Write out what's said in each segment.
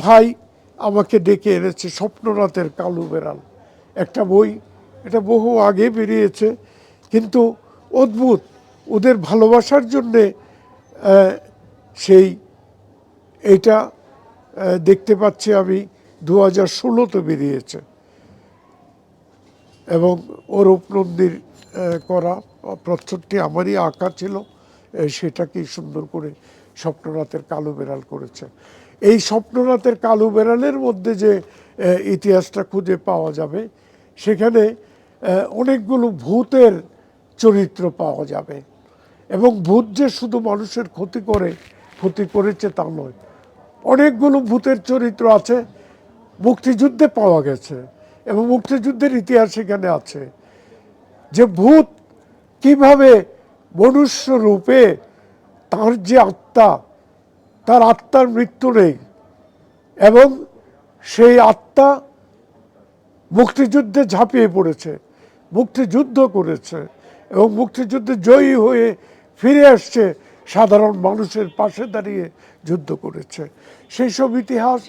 ভাই আমাকে ডেকে এনেছে স্বপ্নরাতের কালো বেড়াল, একটা বই। এটা বহু আগে বেরিয়েছে, কিন্তু অদ্ভুত ওদের ভালোবাসার জন্যে সেই এইটা দেখতে পাচ্ছি আমি 2016-তে বেরিয়েছে, এবং অরূপ নন্দীর করা প্রচ্ছদটি আমারই আঁকা ছিল, সেটাকেই সুন্দর করে স্বপ্নরাতের কালো বেড়াল করেছে। এই স্বপ্নরাতের কালো বেড়ালের মধ্যে যে ইতিহাসটা খুঁজে পাওয়া যাবে, সেখানে অনেকগুলো ভূতের চরিত্র পাওয়া যাবে, এবং ভূত যে শুধু মানুষের ক্ষতি করেছে তা নয়, অনেকগুলো ভূতের চরিত্র আছে মুক্তিযুদ্ধে পাওয়া গেছে, এবং মুক্তিযুদ্ধের ইতিহাস এখানে আছে, যে ভূত কিভাবে মনুষ্য রূপে তার যে আত্মা, তার আত্মার মৃত্যু নেই, এবং সেই আত্মা মুক্তিযুদ্ধে ঝাঁপিয়ে পড়েছে, মুক্তিযুদ্ধ করেছে, এবং মুক্তিযুদ্ধে জয়ী হয়ে ফিরে আসছে, সাধারণ মানুষের পাশে দাঁড়িয়ে যুদ্ধ করেছে। সেই সব ইতিহাস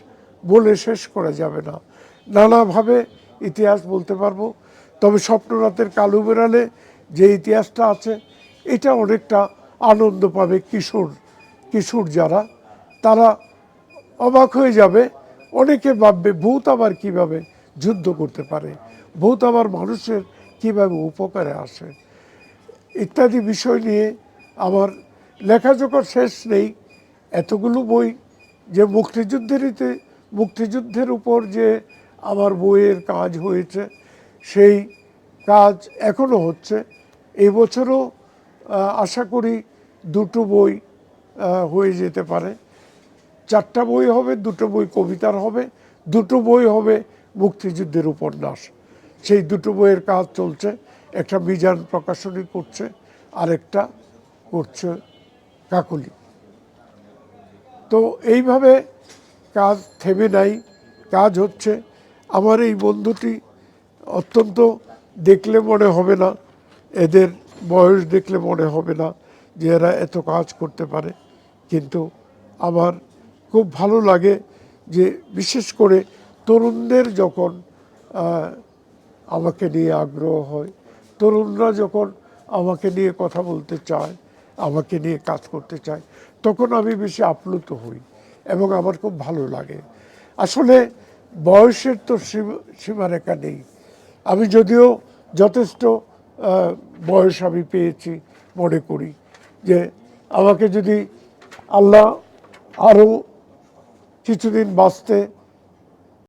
বলে শেষ করা যাবে না, নানাভাবে ইতিহাস বলতে পারবো। তবে স্বপ্নরাতের কালো বেড়ালে যে ইতিহাসটা আছে, এটা অনেকটা আনন্দ পাবে কিশোর যারা, তারা অবাক হয়ে যাবে। অনেকে ভাববে ভূত আবার কিভাবে যুদ্ধ করতে পারে, ভূত আবার মানুষের কিভাবে উপকারে আসে, ইত্যাদি বিষয় নিয়ে আমার লেখাজোখার শেষ নেই। এতগুলো বই, যে মুক্তিযুদ্ধের উপর যে আমার বইয়ের কাজ হয়েছে, সেই কাজ এখনো হচ্ছে। এই বছরও আশা করি দুটো বই হয়ে যেতে পারে। 4টা বই হবে, 2টো বই কবিতার হবে, 2টো বই হবে মুক্তিযুদ্ধের উপন্যাস। সেই 2টো বইয়ের কাজ চলছে, একটা মিজান প্রকাশনী করছে, আরেকটা করছে কাকলি। তো এইভাবে কাজ থেমে নাই, কাজ হচ্ছে। আমার এই বন্ধুটি অত্যন্ত, দেখলে মনে হবে না, এদের বয়স দেখলে মনে হবে না যে এরা এত কাজ করতে পারে, কিন্তু আমার খুব ভালো লাগে যে বিশেষ করে তরুণদের যখন আমাকে নিয়ে আগ্রহ হয়, তরুণরা যখন আমাকে নিয়ে কথা বলতে চায়, আমাকে নিয়ে কাজ করতে চায়, তখন আমি বেশি আপ্লুত হই, এবং আমার খুব ভালো লাগে। আসলে বয়সের তো সীমারেখা নেই। আমি যদিও যথেষ্ট বয়স আমি পেয়েছি, মনে করি যে আমাকে যদি আল্লাহ আরও কিছুদিন বাঁচতে